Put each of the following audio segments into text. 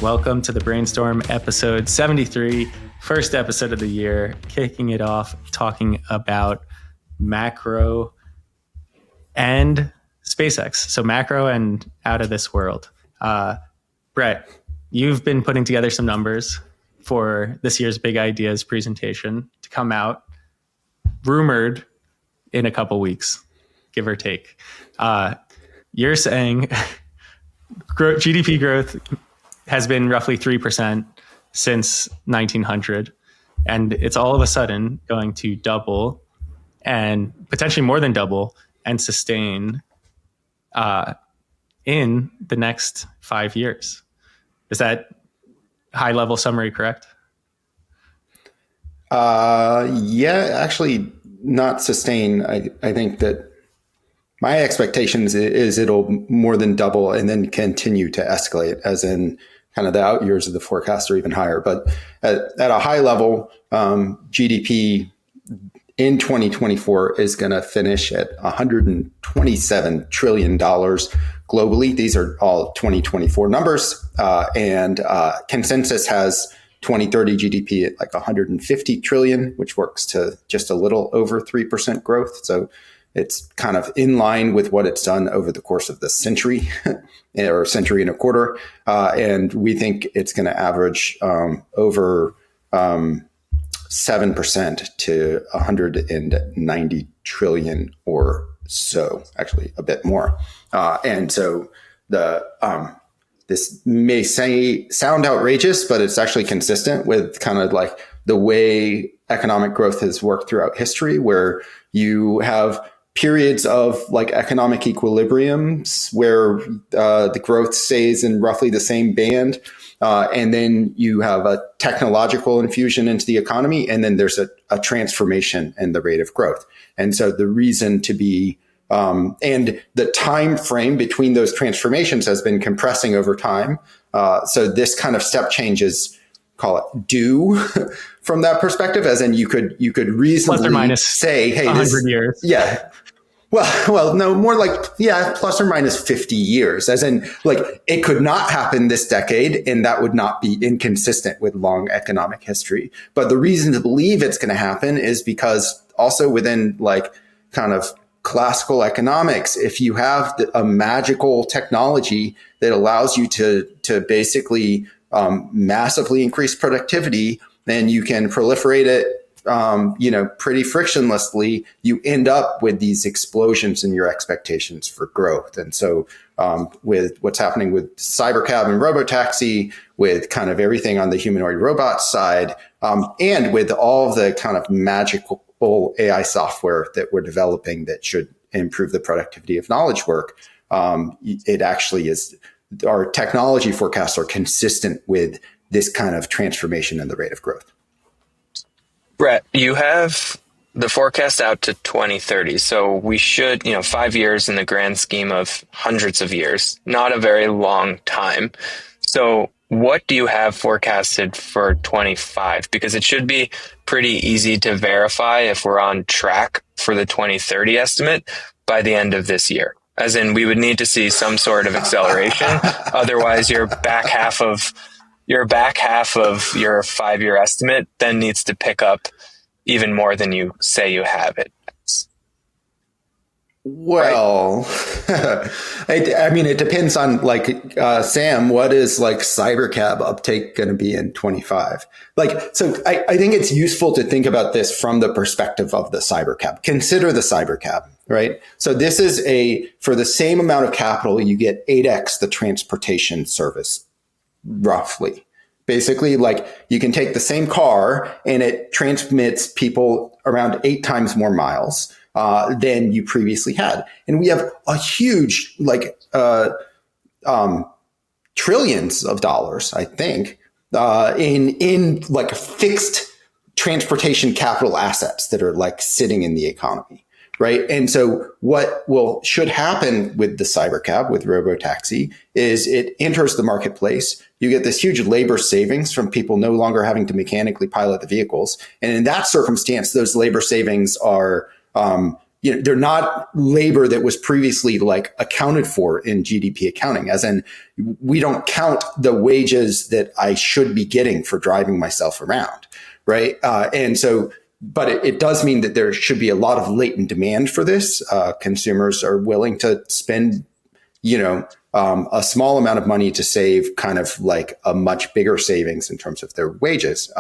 Welcome to the Brainstorm episode 73, first episode of the year, kicking it off, talking about macro and SpaceX. So macro and out of this world. Brett, you've been putting together some numbers for this year's Big Ideas presentation to come out, rumored in a couple weeks, give or take. You're saying GDP growth has been roughly 3% since 1900, and it's all of a sudden going to double and potentially more than double and sustain in the next 5 years. Is that high level summary correct? Yeah, actually not sustain. I think that my expectations is it'll more than double and then continue to escalate, as in kind of the out years of the forecast are even higher. But at a high level, GDP in 2024 is going to finish at $127 trillion globally. These are all 2024 numbers. And consensus has 2030 GDP at like 150 trillion, which works to just a little over 3% growth. So it's kind of in line with what it's done over the course of the century or century and a quarter. And we think it's going to average over 7% to 190 trillion or so, actually a bit more. And so this may sound outrageous, but it's actually consistent with kind of like the way economic growth has worked throughout history, where you have periods of like economic equilibriums where the growth stays in roughly the same band. And then you have a technological infusion into the economy. And then there's a transformation in the rate of growth. And so the reason to be, and the time frame between those transformations has been compressing over time. So this kind of step change is, call it due from that perspective, as in you could reasonably plus or minus say, hey, 100 years. Yeah. Well, no, more like, yeah, plus or minus 50 years, as in like it could not happen this decade, and that would not be inconsistent with long economic history. But the reason to believe it's going to happen is because also within like kind of classical economics, if you have a magical technology that allows you to basically massively increase productivity, then you can proliferate it pretty frictionlessly, you end up with these explosions in your expectations for growth. And so with what's happening with cybercab and robotaxi, with kind of everything on the humanoid robot side, and with all the kind of magical AI software that we're developing that should improve the productivity of knowledge work, it actually is, our technology forecasts are consistent with this kind of transformation in the rate of growth. Brett, you have the forecast out to 2030. So we should, 5 years in the grand scheme of hundreds of years, not a very long time. So what do you have forecasted for 25? Because it should be pretty easy to verify if we're on track for the 2030 estimate by the end of this year. As in, we would need to see some sort of acceleration. Otherwise, your back half of your 5-year estimate then needs to pick up even more than you say you have it. Well, right? I mean, it depends on like, Sam, what is like cybercab uptake going to be in 25? So I think it's useful to think about this from the perspective of the cybercab. Consider the cybercab, right? So this is for the same amount of capital, you get 8x the transportation service, roughly. Basically, like you can take the same car and it transmits people around 8 times more miles than you previously had. And we have a huge, trillions of dollars, I think, in like fixed transportation capital assets that are like sitting in the economy. Right. And so what should happen with the cybercab, with Robotaxi, is it enters the marketplace. You get this huge labor savings from people no longer having to mechanically pilot the vehicles. And in that circumstance, those labor savings are they're not labor that was previously like accounted for in GDP accounting, as in we don't count the wages that I should be getting for driving myself around, right? And so, but it does mean that there should be a lot of latent demand for this. Consumers are willing to spend, a small amount of money to save kind of like a much bigger savings in terms of their wages.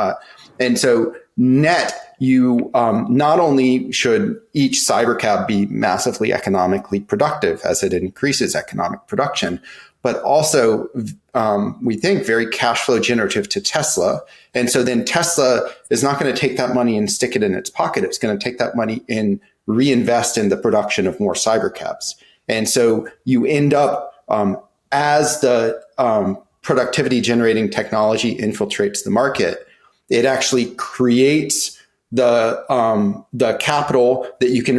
And so net, you not only should each cybercab be massively economically productive as it increases economic production, but also we think very cash flow generative to Tesla. And so then Tesla is not going to take that money and stick it in its pocket. It's going to take that money and reinvest in the production of more cybercabs. And so you end up, as the productivity generating technology infiltrates the market, it actually creates the capital that you can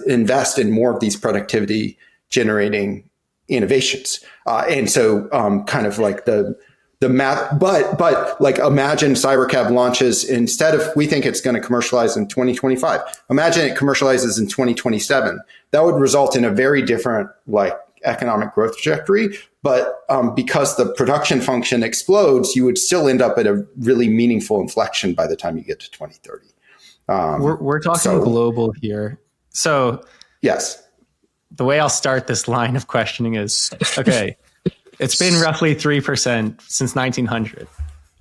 invest in more of these productivity generating innovations. And so kind of like the math, but like imagine Cybercab launches instead of, we think it's going to commercialize in 2025. Imagine it commercializes in 2027. That would result in a very different like economic growth trajectory. But because the production function explodes, you would still end up at a really meaningful inflection by the time you get to 2030. We're talking global here. So yes, the way I'll start this line of questioning is, okay, it's been roughly 3% since 1900.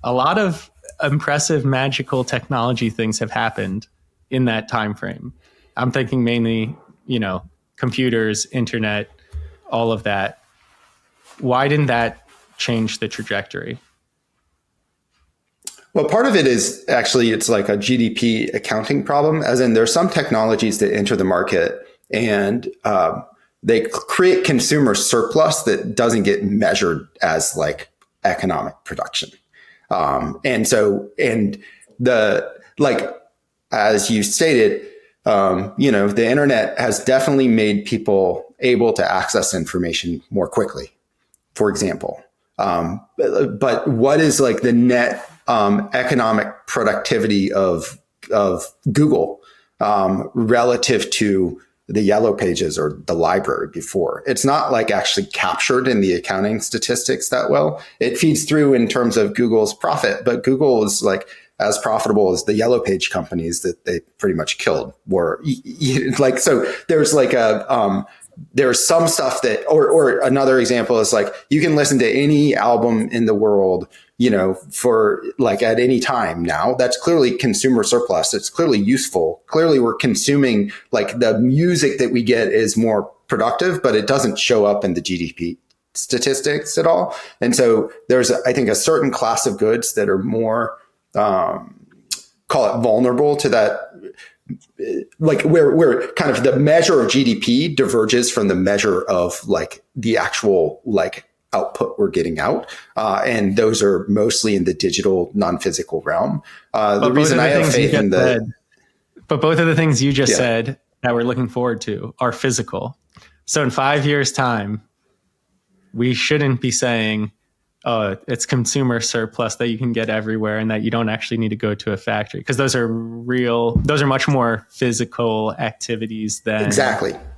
A lot of impressive magical technology things have happened in that time frame. I'm thinking mainly, computers, internet, all of that. Why didn't that change the trajectory? Well, part of it is actually, it's like a GDP accounting problem, as in there's some technologies that enter the market and they create consumer surplus that doesn't get measured as like economic production. And as you stated, the internet has definitely made people able to access information more quickly, for example. But what is like the net economic productivity of Google relative to the yellow pages or the library before? It's not like actually captured in the accounting statistics that well. It feeds through in terms of Google's profit, but Google is like as profitable as the yellow page companies that they pretty much killed were. Like, so there's like there's some stuff that, or another example is like, you can listen to any album in the world, for like at any time now. That's clearly consumer surplus. It's clearly useful. Clearly we're consuming, like the music that we get is more productive, but it doesn't show up in the GDP statistics at all. And so there's, I think, a certain class of goods that are more, call it vulnerable to that, like where kind of the measure of GDP diverges from the measure of like the actual like output we're getting out. And those are mostly in the digital non-physical realm. The reason I have faith in but both of the things you just said that we're looking forward to are physical. So in 5 years' time, we shouldn't be saying, oh, it's consumer surplus that you can get everywhere and that you don't actually need to go to a factory, because those are much more physical activities than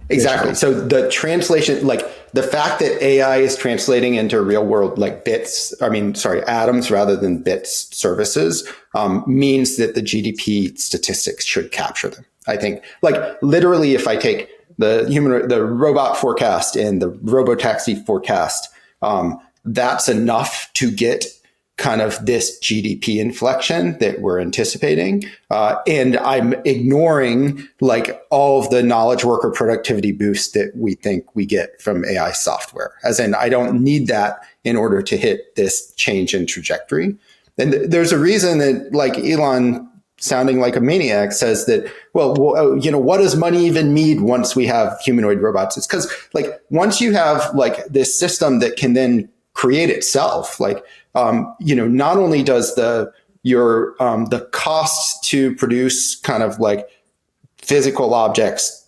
Exactly. So the translation, like the fact that AI is translating into real world, like atoms rather than bits services, means that the GDP statistics should capture them. I think, like literally, if I take the robot forecast and the robotaxi forecast, that's enough to get kind of this GDP inflection that we're anticipating. And I'm ignoring like all of the knowledge worker productivity boost that we think we get from AI software. As in, I don't need that in order to hit this change in trajectory. And there's a reason that like Elon, sounding like a maniac, says that, well, what does money even mean once we have humanoid robots? It's because like once you have like this system that can then create itself, like, not only does the cost to produce kind of like physical objects,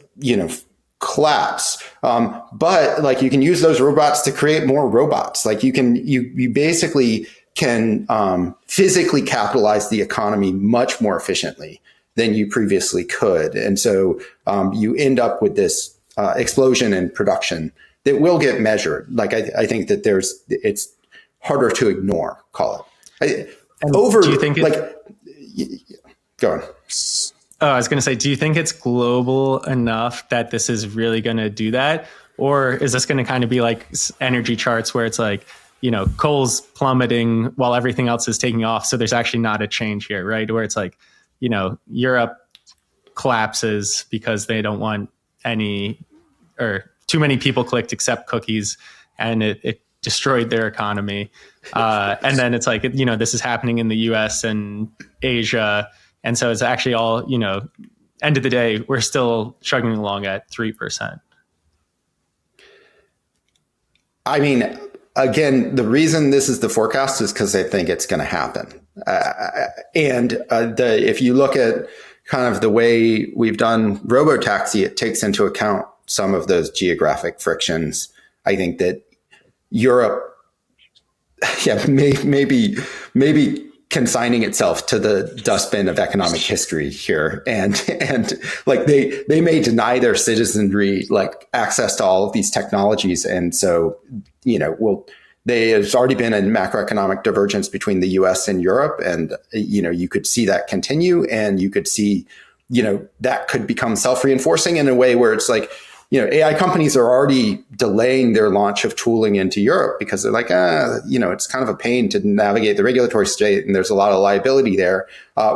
collapse. But like you can use those robots to create more robots. Like you basically can physically capitalize the economy much more efficiently than you previously could. And so you end up with this explosion in production that will get measured. Like I think that it's harder to ignore, call it. Do you think go on. Oh, I was going to say, do you think it's global enough that this is really going to do that? Or is this going to kind of be like energy charts where it's like, coal's plummeting while everything else is taking off. So there's actually not a change here, right? Where it's like, Europe collapses because they don't want too many people clicked accept cookies, and it destroyed their economy. And then it's like, this is happening in the US and Asia. And so it's actually all, end of the day, we're still chugging along at 3%. I mean, again, the reason this is the forecast is because I think it's going to happen. If you look at kind of the way we've done Robotaxi, it takes into account some of those geographic frictions. I think that Europe, maybe consigning itself to the dustbin of economic history here, and like they may deny their citizenry like access to all of these technologies, and so there's already been a macroeconomic divergence between the U.S. and Europe, and you could see that continue, and you could see that could become self-reinforcing in a way where it's like, AI companies are already delaying their launch of tooling into Europe because they're like, it's kind of a pain to navigate the regulatory state, and there's a lot of liability there,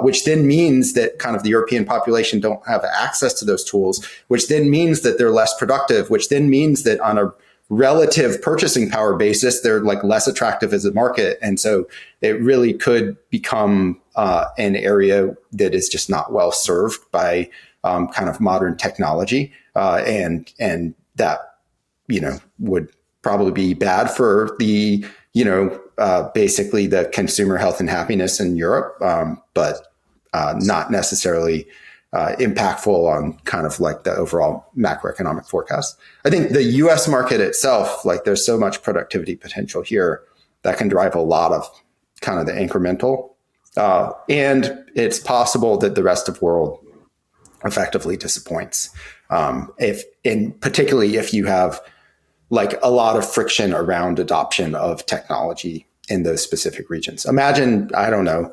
which then means that kind of the European population don't have access to those tools, which then means that they're less productive, which then means that on a relative purchasing power basis, they're like less attractive as a market. And so it really could become an area that is just not well served by kind of modern technology. And that, would probably be bad for the, basically the consumer health and happiness in Europe, but not necessarily impactful on kind of like the overall macroeconomic forecast. I think the US market itself, like there's so much productivity potential here that can drive a lot of kind of the incremental. And it's possible that the rest of the world effectively disappoints. Particularly if you have like a lot of friction around adoption of technology in those specific regions. Imagine, I don't know,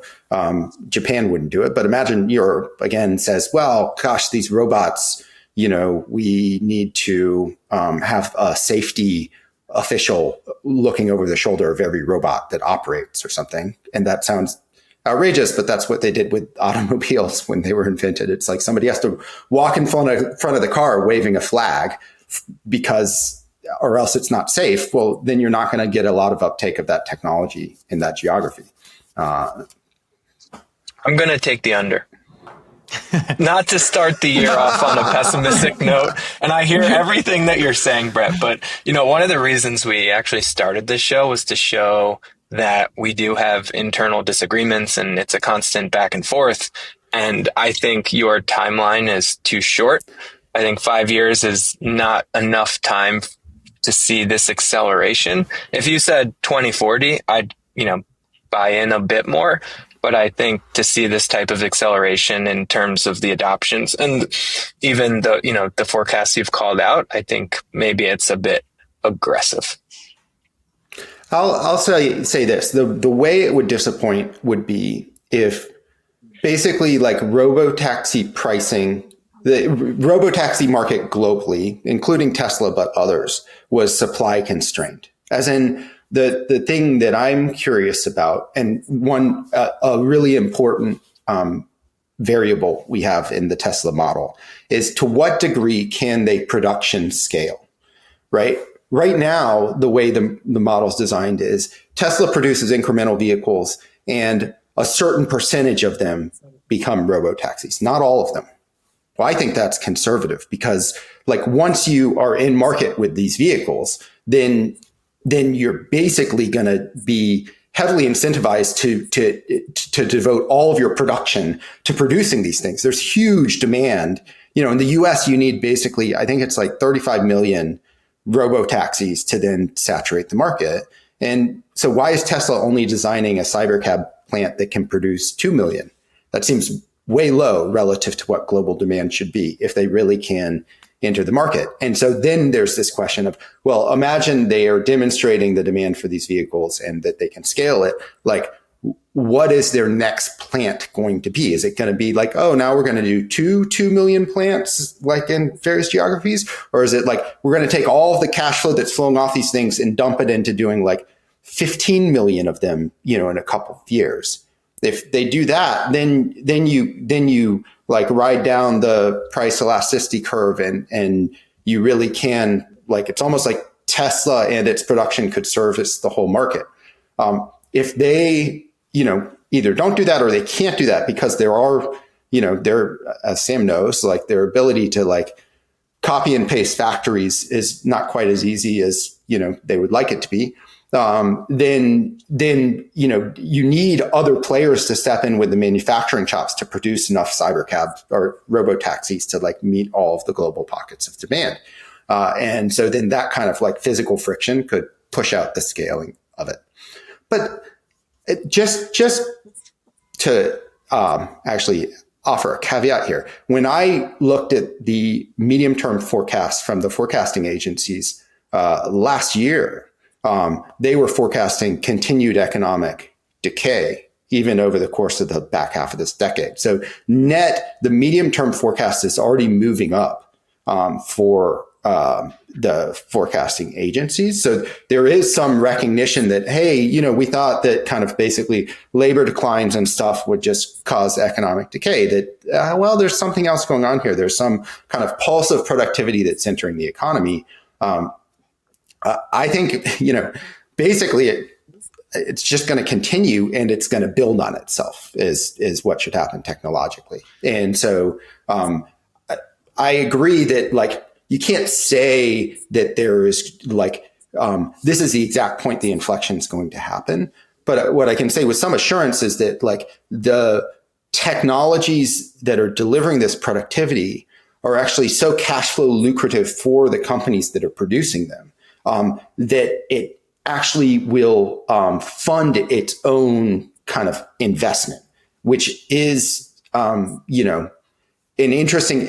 Japan wouldn't do it, but imagine Europe again says, well, gosh, these robots, we need to have a safety official looking over the shoulder of every robot that operates or something. And that sounds outrageous, but that's what they did with automobiles when they were invented. It's like somebody has to walk in front of the car waving a flag or else it's not safe. Well, then you're not going to get a lot of uptake of that technology in that geography. I'm going to take the under. Not to start the year off on a pessimistic note. And I hear everything that you're saying, Brett, but one of the reasons we actually started this show was to show that we do have internal disagreements and it's a constant back and forth. And I think your timeline is too short. I think 5 years is not enough time to see this acceleration. If you said 2040, I'd, buy in a bit more. But I think to see this type of acceleration in terms of the adoptions and even the forecasts you've called out, I think maybe it's a bit aggressive. I'll say this. The way it would disappoint would be if basically like robotaxi pricing, the robotaxi market globally, including Tesla, but others, was supply constrained. As in the thing that I'm curious about, and a really important variable we have in the Tesla model is to what degree can they production scale, right? Right now, the way the model is designed is Tesla produces incremental vehicles and a certain percentage of them become robotaxis, not all of them. Well, I think that's conservative because like once you are in market with these vehicles, then you're basically going to be heavily incentivized to devote all of your production to producing these things. There's huge demand. In the US, you need basically, I think it's like 35 million robotaxis to then saturate the market. And so why is Tesla only designing a Cybercab plant that can produce 2 million? That seems way low relative to what global demand should be if they really can enter the market. And so then there's this question of, well, imagine they are demonstrating the demand for these vehicles and that they can scale it. Like, what is their next plant going to be? Is it going to be like, oh, now we're going to do 2 million plants like in various geographies? Or is it like, we're going to take all of the cash flow that's flowing off these things and dump it into doing like 15 million of them, in a couple of years? If they do that, then you like ride down the price elasticity curve and you really can, like, it's almost like Tesla and its production could service the whole market. If they, either don't do that or they can't do that because there are, as Sam knows, like their ability to like copy and paste factories is not quite as easy as, they would like it to be. Then you need other players to step in with the manufacturing chops to produce enough cybercabs or robotaxis to like meet all of the global pockets of demand. And so then that kind of like physical friction could push out the scaling of it. But just to actually offer a caveat here, when I looked at the medium-term forecast from the forecasting agencies last year, they were forecasting continued economic decay even over the course of the back half of this decade. So net, the medium-term forecast is already moving up for the forecasting agencies. So there is some recognition that, hey, we thought that kind of basically labor declines and stuff would just cause economic decay. That, well, there's something else going on here. There's some kind of pulse of productivity that's entering the economy. I think, basically it's just going to continue and it's going to build on itself is what should happen technologically. And so I agree that like, you can't say that there is like, this is the exact point the inflection is going to happen. But what I can say with some assurance is that like the technologies that are delivering this productivity are actually so cash flow lucrative for the companies that are producing them, that it actually will fund its own kind of investment, which is, an interesting,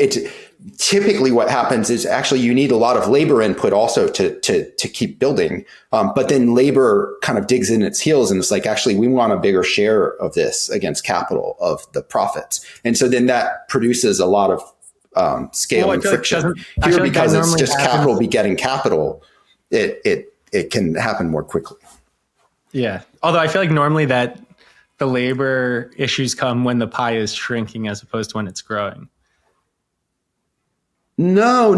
typically what happens is actually you need a lot of labor input also to keep building. But then labor kind of digs in its heels and it's like, actually, we want a bigger share of this against capital of the profits. And so then that produces a lot of scale and friction. Here, because it's just capital begetting capital, it can happen more quickly. Yeah. Although I feel like normally that the labor issues come when the pie is shrinking as opposed to when it's growing. No.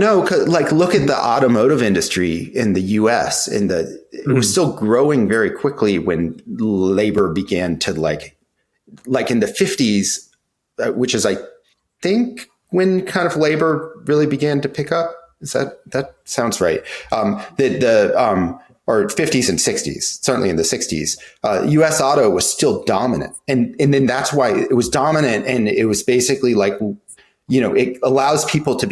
Like, look at the automotive industry in the U.S. It was still growing very quickly when labor began to like in the 50s, which is, I think, when kind of labor really began to pick up. That sounds right? Or 50s and 60s, certainly in the 60s, U.S. auto was still dominant. And then that's why it was dominant. And it was basically like, it allows people to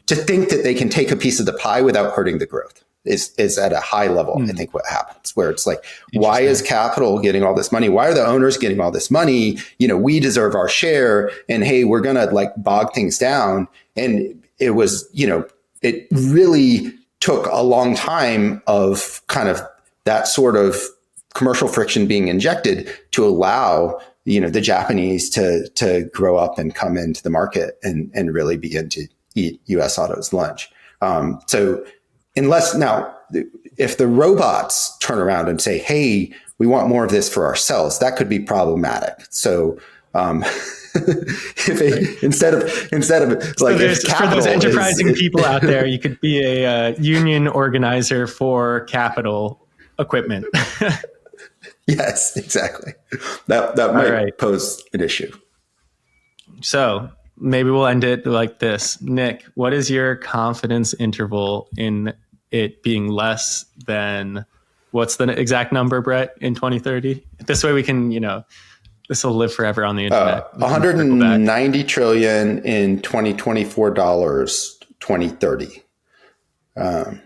think that they can take a piece of the pie without hurting the growth is at a high level. I think what happens where it's like, why is capital getting all this money? Why are the owners getting all this money? We deserve our share, and hey, we're going to like bog things down. And it was, it really took a long time of kind of that sort of commercial friction being injected to allow, the Japanese to grow up and come into the market and really begin to eat U.S. auto's lunch. So unless now, if the robots turn around and say, hey, we want more of this for ourselves, that could be problematic. So, if they, instead of like, if for those enterprising people out there, you could be a union organizer for capital equipment. Yes, exactly. That might pose an issue. So maybe we'll end it like this. Nick, what is your confidence interval in it being less than, what's the exact number, Brett, in 2030? This way we can, this will live forever on the internet. 190 trillion in 2024 dollars, 2030. GDP.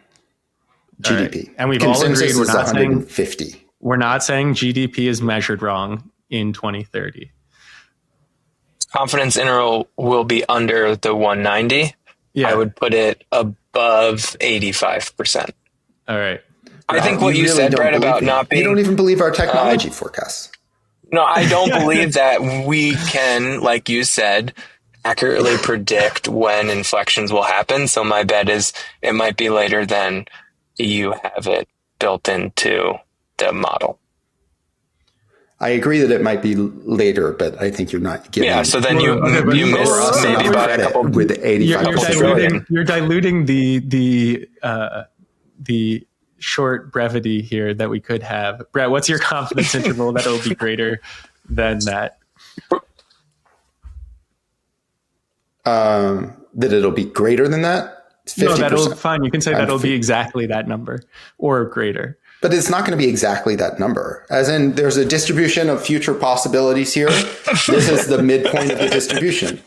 Right. And we've Consensus all agreed is 150. We're not saying GDP is measured wrong in 2030. confidence interval will be under the 190. Yeah. I would put it above 85%. All right. I think what you really said, don't Brett, believe about me. not being... You don't even believe our technology forecasts. No, I don't believe that we can, like you said, accurately predict when inflections will happen. So my bet is it might be later than you have it built into the model. I agree that it might be later, but I think you're not giving. Yeah, so then you miss us maybe enough by a credit couple. with 85 trillion. You're diluting the short brevity here that we could have. Brett, what's your confidence interval that it'll be greater than that? That it'll be greater than that? 50%. No, that'll fine. You can say that'll be exactly that number or greater. But it's not going to be exactly that number. As in, there's a distribution of future possibilities here. This is the midpoint of the distribution.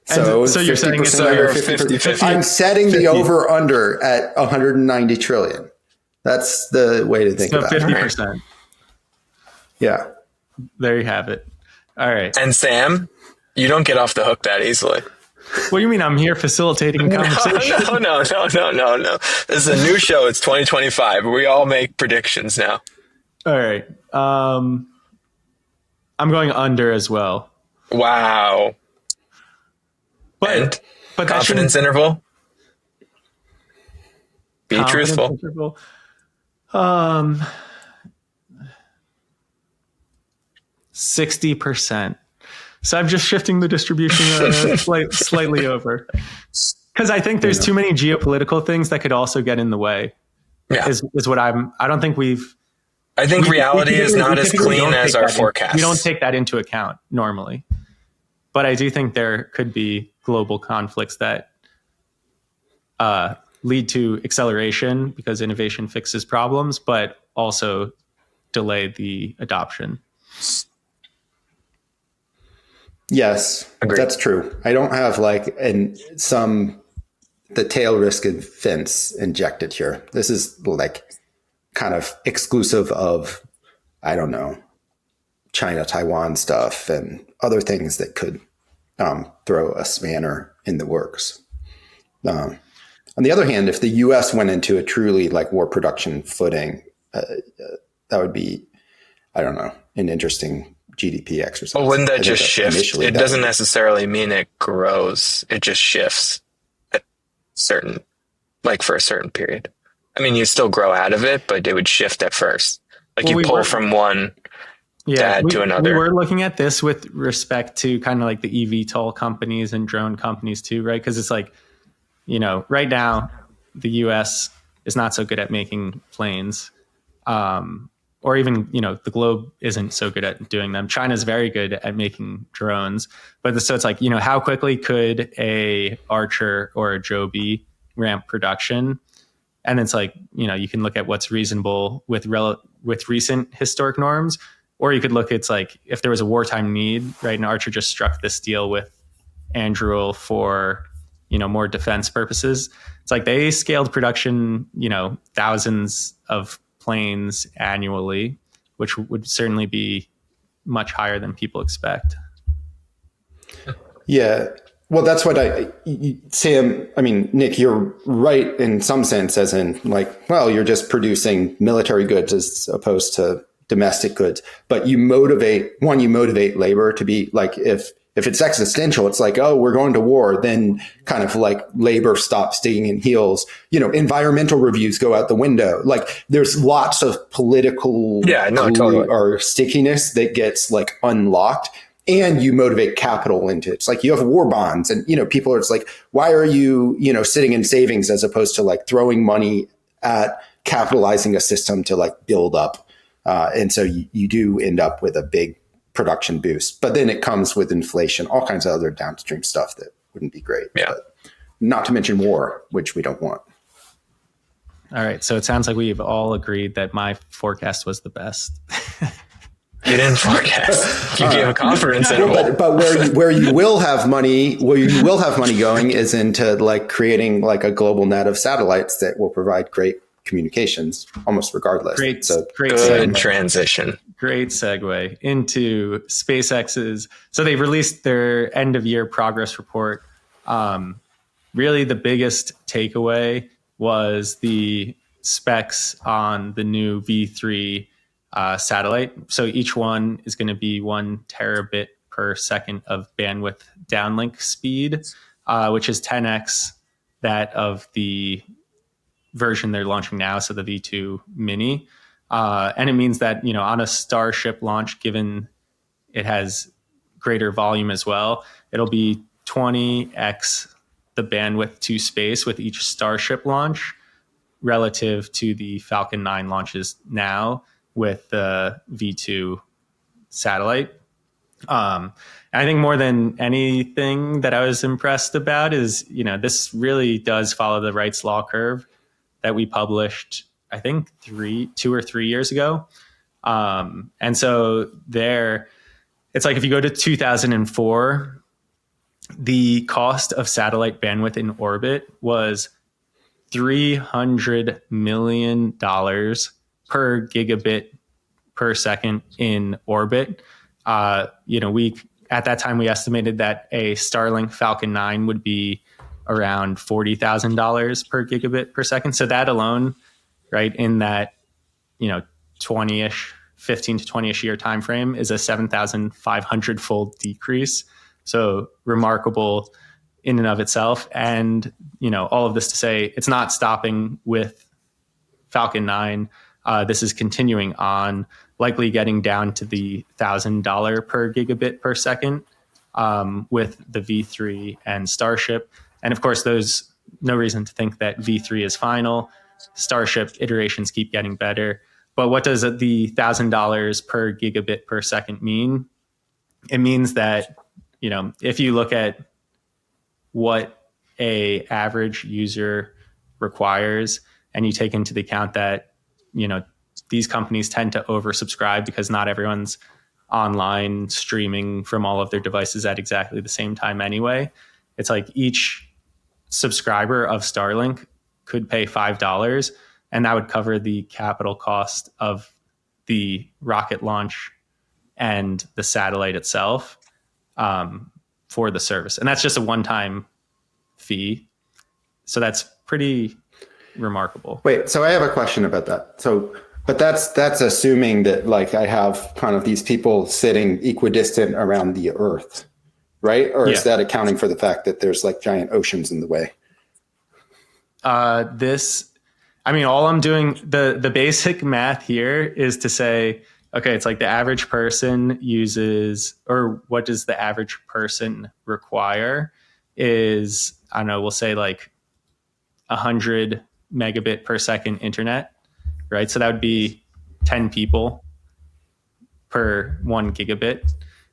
So you're saying it's under 50%. I'm setting the over under at 190 trillion. That's the way to think about 50%. it. Yeah. There you have it. All right. And Sam, you don't get off the hook that easily. What do you mean? I'm here facilitating conversation. No. This is a new show. It's 2025. We all make predictions now. All right. I'm going under as well. Wow. But confidence interval? Be truthful. Interval, 60%. So I'm just shifting the distribution slightly over, because I think there's too many geopolitical things that could also get in the way. Yeah, is what I don't think we've. I think reality is not as clean as our forecast. We don't take that into account normally, but I do think there could be global conflicts that lead to acceleration because innovation fixes problems, but also delay the adoption. Yes, Agreed. That's true. I don't have the tail risk fence injected here. This is like kind of exclusive of, I don't know, China, Taiwan stuff and other things that could throw a spanner in the works. On the other hand, if the U.S. went into a truly war production footing, that would be, I don't know, an interesting GDP exercise. Well, wouldn't that just shift? It doesn't necessarily mean it grows. It just shifts at for a certain period. I mean, you still grow out of it, but it would shift at first. You pull from one to add to another. We were looking at this with respect to kind of like the eVTOL companies and drone companies too, right? Because it's right now, the US is not so good at making planes. Or even, the globe isn't so good at doing them. China's very good at making drones. But so it's how quickly could a Archer or a Joby ramp production? And it's you can look at what's reasonable with recent historic norms, or you could look at if there was a wartime need, right? And Archer just struck this deal with Anduril for, more defense purposes. It's they scaled production, thousands of planes annually, which would certainly be much higher than people expect. Yeah. Well, that's what Nick, you're right in some sense, as in you're just producing military goods as opposed to domestic goods, but you motivate labor to be if it's existential, it's we're going to war, then kind of labor stops digging in heels. Environmental reviews go out the window. There's lots of political totally. or stickiness that gets unlocked, and you motivate capital into it. It's you have war bonds, and people are why are you sitting in savings as opposed to throwing money at capitalizing a system to build up, and so you do end up with a big production boost, but then it comes with inflation, all kinds of other downstream stuff that wouldn't be great. Yeah. But not to mention war, which we don't want. All right. So it sounds like we've all agreed that my forecast was the best. You didn't forecast. You gave a confidence interval. But where you will have money going is into creating a global net of satellites that will provide great communications almost regardless. Great Good segue. transition. Great segue into SpaceX's. So they released their end of year progress report. Really, the biggest takeaway was the specs on the new V3 satellite. So each one is going to be 1 terabit per second of bandwidth downlink speed, which is 10x that of the version they're launching now, so the V2 Mini. And it means that, on a Starship launch, given it has greater volume as well, it'll be 20x the bandwidth to space with each Starship launch relative to the Falcon 9 launches now with the V2 satellite. I think more than anything that I was impressed about is, this really does follow the Wright's Law curve that we published, I think 2 or 3 years ago. And so it's like if you go to 2004, the cost of satellite bandwidth in orbit was $300 million per gigabit per second in orbit. At that time, we estimated that a Starlink Falcon 9 would be around $40,000 per gigabit per second. So that alone, right, in that, 20-ish, 15 to 20-ish year time frame is a 7,500 fold decrease. So remarkable in and of itself. And, all of this to say, it's not stopping with Falcon 9. This is continuing on, likely getting down to the $1,000 per gigabit per second with the V3 and Starship. And of course, there's no reason to think that V3 is final. Starship iterations keep getting better. But what does the $1,000 per gigabit per second mean? It means that, if you look at what a average user requires and you take into the account that, these companies tend to oversubscribe because not everyone's online streaming from all of their devices at exactly the same time anyway. It's like each subscriber of Starlink could pay $5, and that would cover the capital cost of the rocket launch and the satellite itself for the service. And that's just a one-time fee. So that's pretty remarkable. Wait, so I have a question about that. But that's assuming that like I have kind of these people sitting equidistant around the Earth, right? Or is that accounting for the fact that there's like giant oceans in the way? All I'm doing, the basic math here is to say, okay, it's like the average person uses, or what does the average person require is, I don't know, we'll say like 100 megabit per second internet, right? So that would be 10 people per 1 gigabit.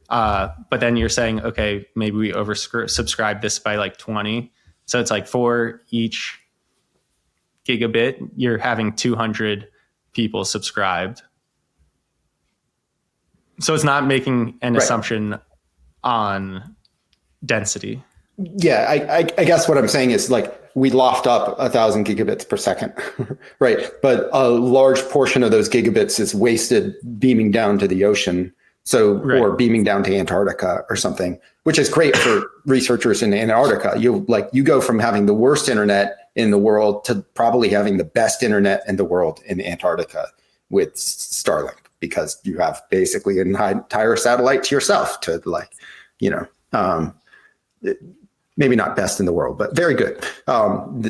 But then you're saying, okay, maybe we oversubscribe this by like 20. So it's like for each gigabit, you're having 200 people subscribed. So it's not making an assumption on density. Yeah, I guess what I'm saying is like we loft up 1,000 gigabits per second, right? But a large portion of those gigabits is wasted beaming down to the ocean. So, or beaming down to Antarctica or something, which is great for researchers in Antarctica. You go from having the worst internet in the world to probably having the best internet in the world in Antarctica with Starlink, because you have basically an entire satellite to yourself to maybe not best in the world, but very good. But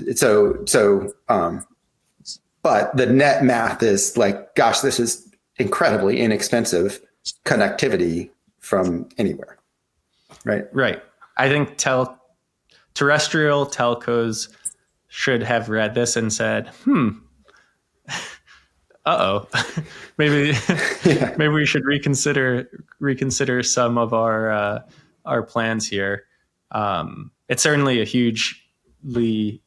the net math is like, gosh, this is incredibly inexpensive connectivity from anywhere. Right. Right. I think terrestrial telcos should have read this and said, maybe we should reconsider some of our plans here. It's certainly a hugely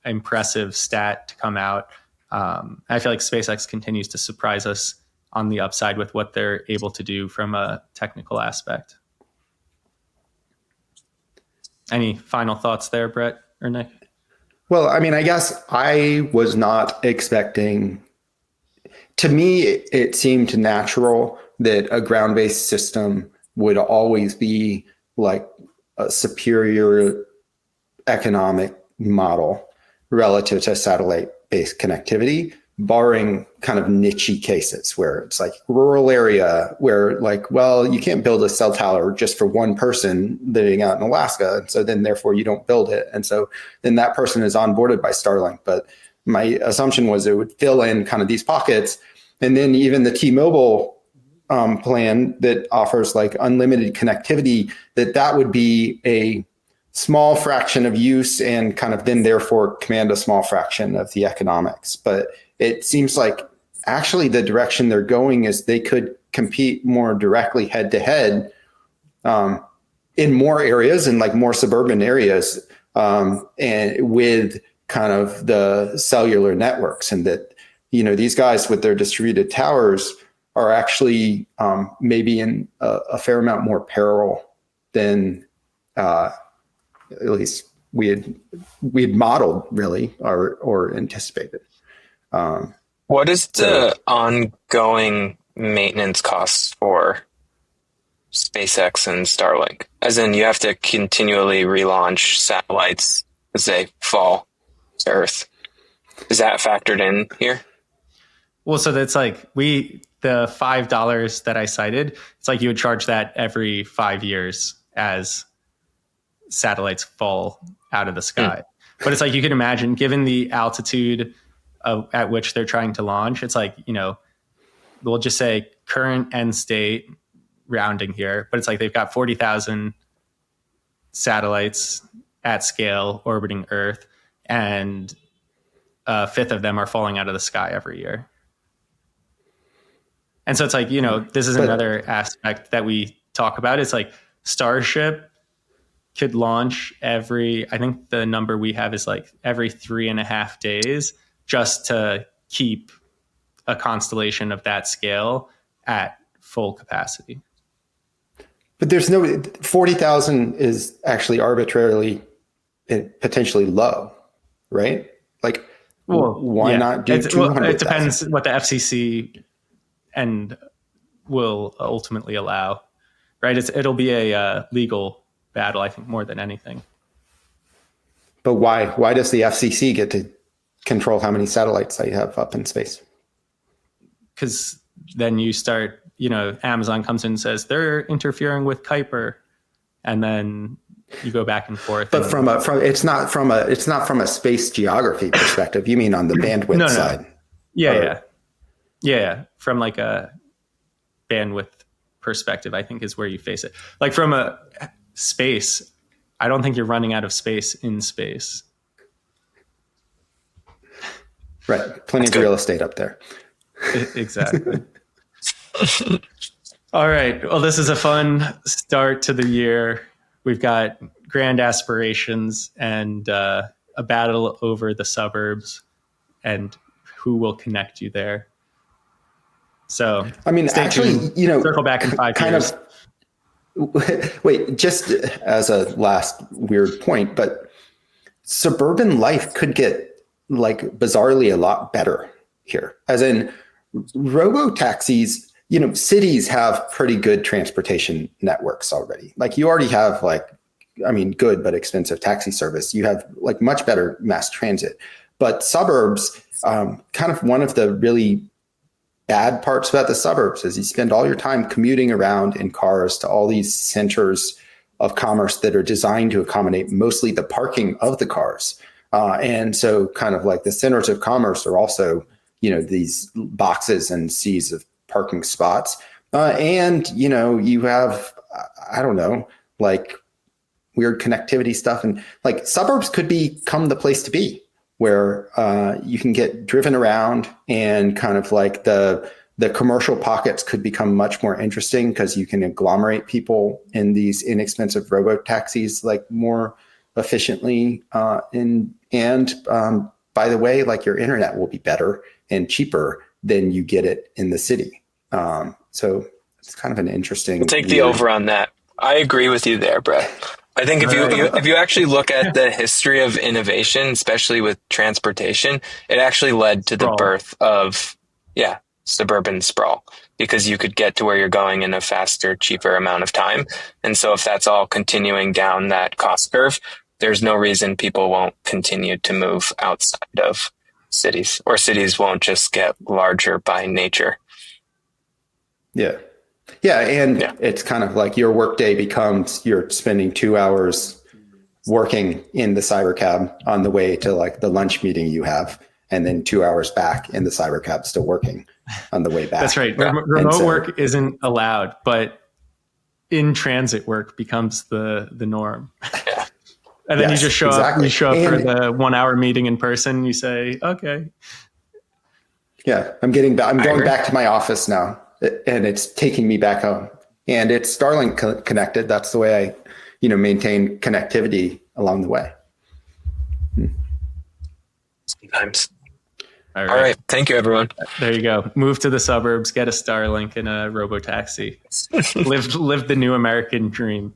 impressive stat to come out. I feel like SpaceX continues to surprise us on the upside with what they're able to do from a technical aspect. Any final thoughts there, Brett or Nick? Well, I mean, I guess I was not expecting. To me, it seemed natural that a ground-based system would always be like a superior economic model relative to satellite-based connectivity, barring kind of niche cases where it's like rural area where like, well, you can't build a cell tower just for one person living out in Alaska. And so then therefore you don't build it. And so then that person is onboarded by Starlink. But my assumption was it would fill in kind of these pockets. And then even the T-Mobile plan that offers like unlimited connectivity, that would be a small fraction of use and kind of then therefore command a small fraction of the economics. But it seems like actually the direction they're going is they could compete more directly head to head in more areas and like more suburban areas and with kind of the cellular networks, and that, you know, these guys with their distributed towers are actually maybe in a fair amount more peril than at least we had modeled really or anticipated. What is the ongoing maintenance costs for SpaceX and Starlink? As in, you have to continually relaunch satellites as they fall to Earth. Is that factored in here? Well, so that's like the $5 that I cited, it's like you would charge that every 5 years as satellites fall out of the sky. But it's like you can imagine, given the altitude at which they're trying to launch, it's like, you know, we'll just say current end state, rounding here, but it's like they've got 40,000 satellites at scale orbiting Earth, and a fifth of them are falling out of the sky every year. And so it's like, you know, this is another aspect that we talk about. It's like Starship could launch every, I think the number we have is like every 3.5 days, just to keep a constellation of that scale at full capacity. But there's no 40,000 is actually arbitrarily potentially low, right? Like, well, why not do 200,000? Well, it depends what the FCC and will ultimately allow, right? It'll be a legal battle, I think, more than anything. But why? Why does the FCC get to control how many satellites they have up in space? Because then you start, you know, Amazon comes in and says they're interfering with Kuiper, and then you go back and forth. But it's not from a space geography perspective. You mean on the bandwidth side? Yeah. From like a bandwidth perspective, I think is where you face it. Like from a space, I don't think you're running out of space in space. Right. Plenty of real estate up there. Exactly. All right. Well, this is a fun start to the year. We've got grand aspirations and a battle over the suburbs and who will connect you there. So, I mean, actually, tuned. You know, circle back in 5 years. Wait, just as a last weird point, but suburban life could get like bizarrely a lot better here. As in, robotaxis, you know, cities have pretty good transportation networks already. Like you already have like, I mean, good but expensive taxi service. You have like much better mass transit. But suburbs, kind of one of the really bad parts about the suburbs is you spend all your time commuting around in cars to all these centers of commerce that are designed to accommodate mostly the parking of the cars. And so kind of like the centers of commerce are also, you know, these boxes and seas of parking spots. And, you know, you have, I don't know, like weird connectivity stuff. And like suburbs could become the place to be where you can get driven around and kind of like the commercial pockets could become much more interesting because you can agglomerate people in these inexpensive robo-taxis like more efficiently. And by the way, like your internet will be better and cheaper than you get it in the city. So it's kind of an interesting. We'll take the over on that. I agree with you there, Brett. I think if you actually look at the history of innovation, especially with transportation, it actually led to the Sprawl. birth of suburban sprawl, because you could get to where you're going in a faster, cheaper amount of time. And so if that's all continuing down that cost curve, there's no reason people won't continue to move outside of cities, or cities won't just get larger by nature. Yeah. Yeah. And it's kind of like your workday becomes you're spending 2 hours working in the cybercab on the way to like the lunch meeting you have, and then 2 hours back in the cybercab still working on the way back. That's right. Remote work isn't allowed, but in transit work becomes the norm. Yeah. And then you just show up. You show up for the 1 hour meeting in person. You say, "Okay." Yeah, I'm going back to my office now, and it's taking me back home. And it's Starlink connected. That's the way I, maintain connectivity along the way. Sometimes. All right. Thank you, everyone. There you go. Move to the suburbs, get a Starlink and a Robotaxi. live the new American dream.